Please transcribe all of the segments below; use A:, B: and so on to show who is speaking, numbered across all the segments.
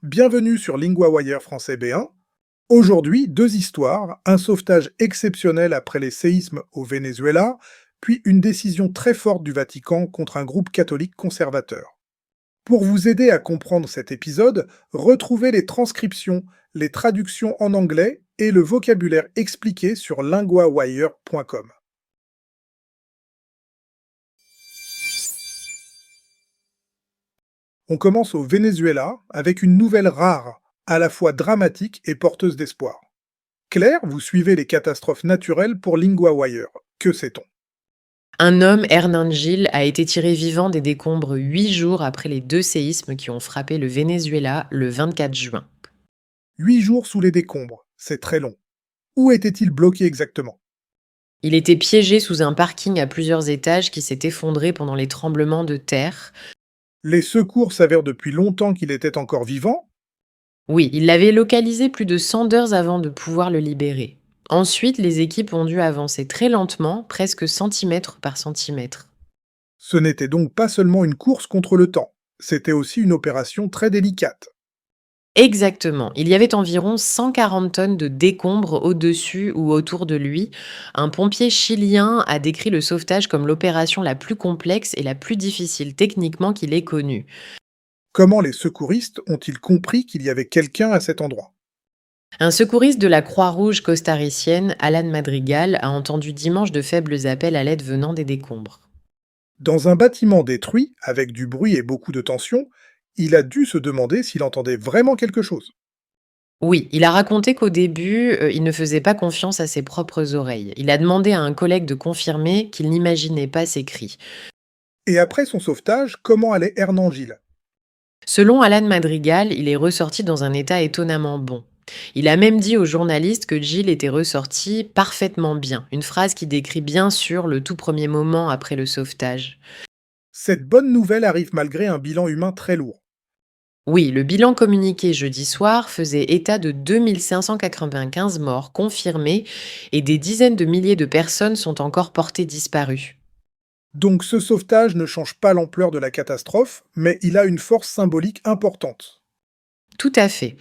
A: Bienvenue sur LinguaWire français B1. Aujourd'hui, deux histoires, un sauvetage exceptionnel après les séismes au Venezuela, puis une décision très forte du Vatican contre un groupe catholique conservateur. Pour vous aider à comprendre cet épisode, retrouvez les transcriptions, les traductions en anglais et le vocabulaire expliqué sur linguawire.com. On commence au Venezuela avec une nouvelle rare, à la fois dramatique et porteuse d'espoir. Claire, vous suivez les catastrophes naturelles pour LinguaWire. Que sait-on?
B: Un homme, Hernan Gil, a été tiré vivant des décombres 8 jours après les deux séismes qui ont frappé le Venezuela le 24 juin.
A: 8 jours sous les décombres, c'est très long. Où était-il bloqué exactement?
B: Il était piégé sous un parking à plusieurs étages qui s'est effondré pendant les tremblements de terre.
A: Les secours s'avèrent depuis longtemps qu'il était encore vivant.
B: Oui, il l'avait localisé plus de 100 heures avant de pouvoir le libérer. Ensuite, les équipes ont dû avancer très lentement, presque centimètre par centimètre.
A: Ce n'était donc pas seulement une course contre le temps, c'était aussi une opération très délicate.
B: Exactement. Il y avait environ 140 tonnes de décombres au-dessus ou autour de lui. Un pompier chilien a décrit le sauvetage comme l'opération la plus complexe et la plus difficile techniquement qu'il ait connue.
A: Comment les secouristes ont-ils compris qu'il y avait quelqu'un à cet endroit?
B: Un secouriste de la Croix-Rouge costaricienne, Alan Madrigal, a entendu dimanche de faibles appels à l'aide venant des décombres.
A: Dans un bâtiment détruit, avec du bruit et beaucoup de tension, il a dû se demander s'il entendait vraiment quelque chose.
B: Oui, il a raconté qu'au début, il ne faisait pas confiance à ses propres oreilles. Il a demandé à un collègue de confirmer qu'il n'imaginait pas ces cris.
A: Et après son sauvetage, comment allait Hernan Gil?
B: Selon Alan Madrigal, il est ressorti dans un état étonnamment bon. Il a même dit aux journalistes que Jill était ressorti parfaitement bien, une phrase qui décrit bien sûr le tout premier moment après le sauvetage.
A: Cette bonne nouvelle arrive malgré un bilan humain très lourd.
B: Oui, le bilan communiqué jeudi soir faisait état de 2595 morts confirmés et des dizaines de milliers de personnes sont encore portées disparues.
A: Donc ce sauvetage ne change pas l'ampleur de la catastrophe, mais il a une force symbolique importante.
B: Tout à fait.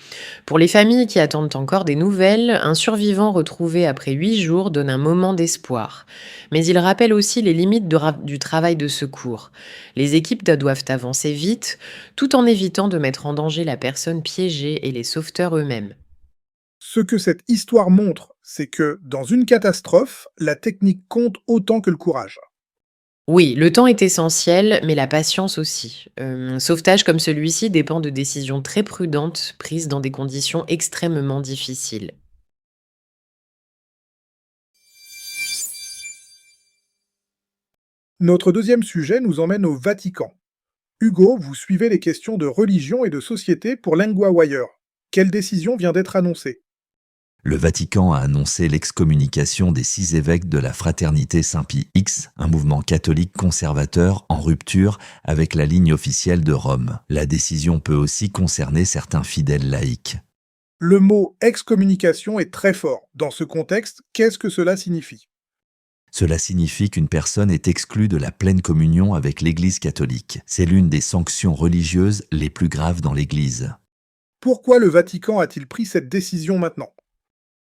B: Pour les familles qui attendent encore des nouvelles, un survivant retrouvé après 8 jours donne un moment d'espoir. Mais il rappelle aussi les limites du travail de secours. Les équipes doivent avancer vite, tout en évitant de mettre en danger la personne piégée et les sauveteurs eux-mêmes.
A: Ce que cette histoire montre, c'est que, dans une catastrophe, la technique compte autant que le courage.
B: Oui, le temps est essentiel, mais la patience aussi. Un sauvetage comme celui-ci dépend de décisions très prudentes prises dans des conditions extrêmement difficiles.
A: Notre deuxième sujet nous emmène au Vatican. Hugo, vous suivez les questions de religion et de société pour LinguaWire. Quelle décision vient d'être annoncée?
C: Le Vatican a annoncé l'excommunication des 6 évêques de la Fraternité Saint-Pie X, un mouvement catholique conservateur en rupture avec la ligne officielle de Rome. La décision peut aussi concerner certains fidèles laïcs.
A: Le mot excommunication est très fort. Dans ce contexte, qu'est-ce que cela signifie?
C: Cela signifie qu'une personne est exclue de la pleine communion avec l'Église catholique. C'est l'une des sanctions religieuses les plus graves dans l'Église.
A: Pourquoi le Vatican a-t-il pris cette décision maintenant?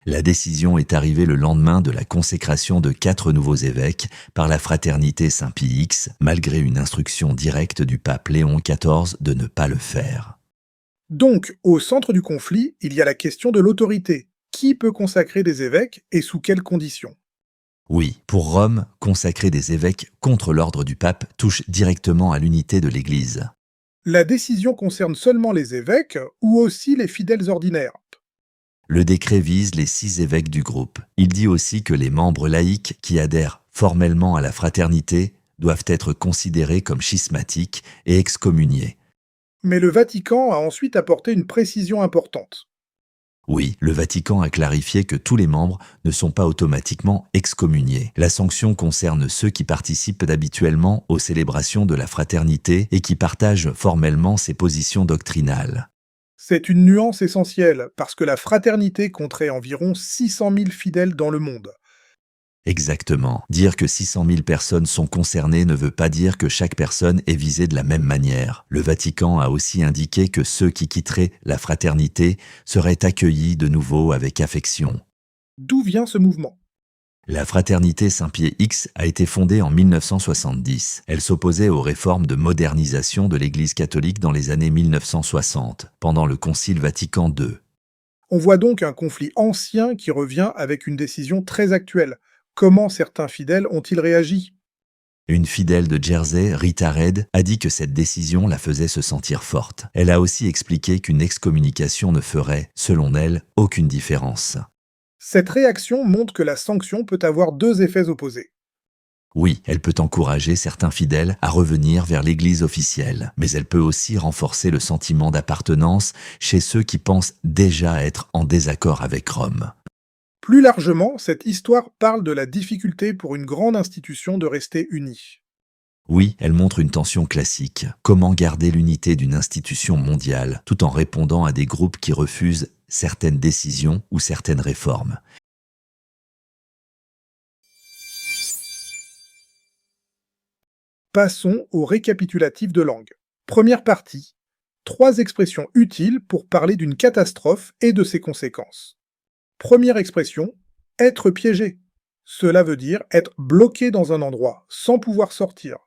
C: La décision est arrivée le lendemain de la consécration de 4 nouveaux évêques par la Fraternité Saint-Pie X, malgré une instruction directe du pape Léon XIV de ne pas le faire.
A: Donc, au centre du conflit, il y a la question de l'autorité. Qui peut consacrer des évêques et sous quelles conditions?
C: Oui, pour Rome, consacrer des évêques contre l'ordre du pape touche directement à l'unité de l'Église.
A: La décision concerne seulement les évêques ou aussi les fidèles ordinaires?
C: Le décret vise les 6 évêques du groupe. Il dit aussi que les membres laïcs qui adhèrent formellement à la fraternité doivent être considérés comme schismatiques et excommuniés.
A: Mais le Vatican a ensuite apporté une précision importante.
C: Oui, le Vatican a clarifié que tous les membres ne sont pas automatiquement excommuniés. La sanction concerne ceux qui participent habituellement aux célébrations de la fraternité et qui partagent formellement ses positions doctrinales.
A: C'est une nuance essentielle, parce que la fraternité compterait environ 600 000 fidèles dans le monde.
C: Exactement. Dire que 600 000 personnes sont concernées ne veut pas dire que chaque personne est visée de la même manière. Le Vatican a aussi indiqué que ceux qui quitteraient la fraternité seraient accueillis de nouveau avec affection.
A: D'où vient ce mouvement?
C: La fraternité Saint-Pie X a été fondée en 1970. Elle s'opposait aux réformes de modernisation de l'Église catholique dans les années 1960, pendant le Concile Vatican II.
A: On voit donc un conflit ancien qui revient avec une décision très actuelle. Comment certains fidèles ont-ils réagi?
C: Une fidèle de Jersey, Rita Red, a dit que cette décision la faisait se sentir forte. Elle a aussi expliqué qu'une excommunication ne ferait, selon elle, aucune différence.
A: Cette réaction montre que la sanction peut avoir deux effets opposés.
C: Oui, elle peut encourager certains fidèles à revenir vers l'Église officielle, mais elle peut aussi renforcer le sentiment d'appartenance chez ceux qui pensent déjà être en désaccord avec Rome.
A: Plus largement, cette histoire parle de la difficulté pour une grande institution de rester unie.
C: Oui, elle montre une tension classique. Comment garder l'unité d'une institution mondiale tout en répondant à des groupes qui refusent certaines décisions ou certaines réformes.
A: Passons au récapitulatif de langue. Première partie. 3 expressions utiles pour parler d'une catastrophe et de ses conséquences. Première expression, être piégé. Cela veut dire être bloqué dans un endroit, sans pouvoir sortir.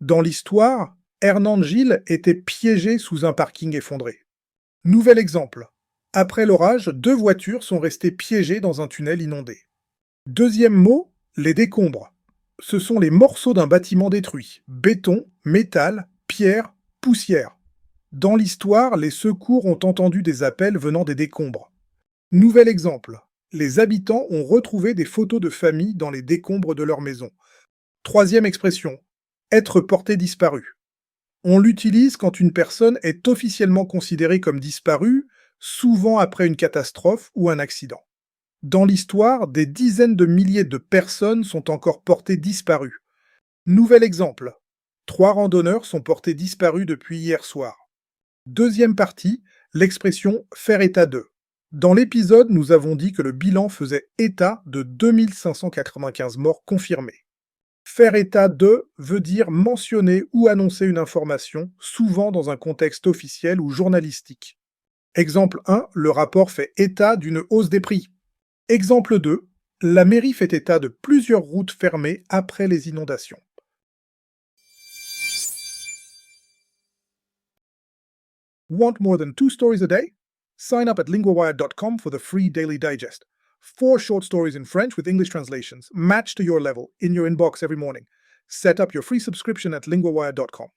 A: Dans l'histoire, Hernán Gil était piégé sous un parking effondré. Nouvel exemple. Après l'orage, 2 voitures sont restées piégées dans un tunnel inondé. Deuxième mot, les décombres. Ce sont les morceaux d'un bâtiment détruit. Béton, métal, pierre, poussière. Dans l'histoire, les secours ont entendu des appels venant des décombres. Nouvel exemple. Les habitants ont retrouvé des photos de famille dans les décombres de leur maison. Troisième expression. Être porté disparu. On l'utilise quand une personne est officiellement considérée comme disparue, souvent après une catastrophe ou un accident. Dans l'histoire, des dizaines de milliers de personnes sont encore portées disparues. Nouvel exemple. 3 randonneurs sont portés disparus depuis hier soir. Deuxième partie, l'expression « faire état de ». Dans l'épisode, nous avons dit que le bilan faisait état de 2595 morts confirmés. Faire état de veut dire mentionner ou annoncer une information, souvent dans un contexte officiel ou journalistique. Exemple 1, le rapport fait état d'une hausse des prix. Exemple 2, la mairie fait état de plusieurs routes fermées après les inondations. Want more than 2 stories a day? Sign up at linguawire.com for the free daily digest. 4 short stories in French with English translations, matched to your level, in your inbox every morning. Set up your free subscription at linguawire.com.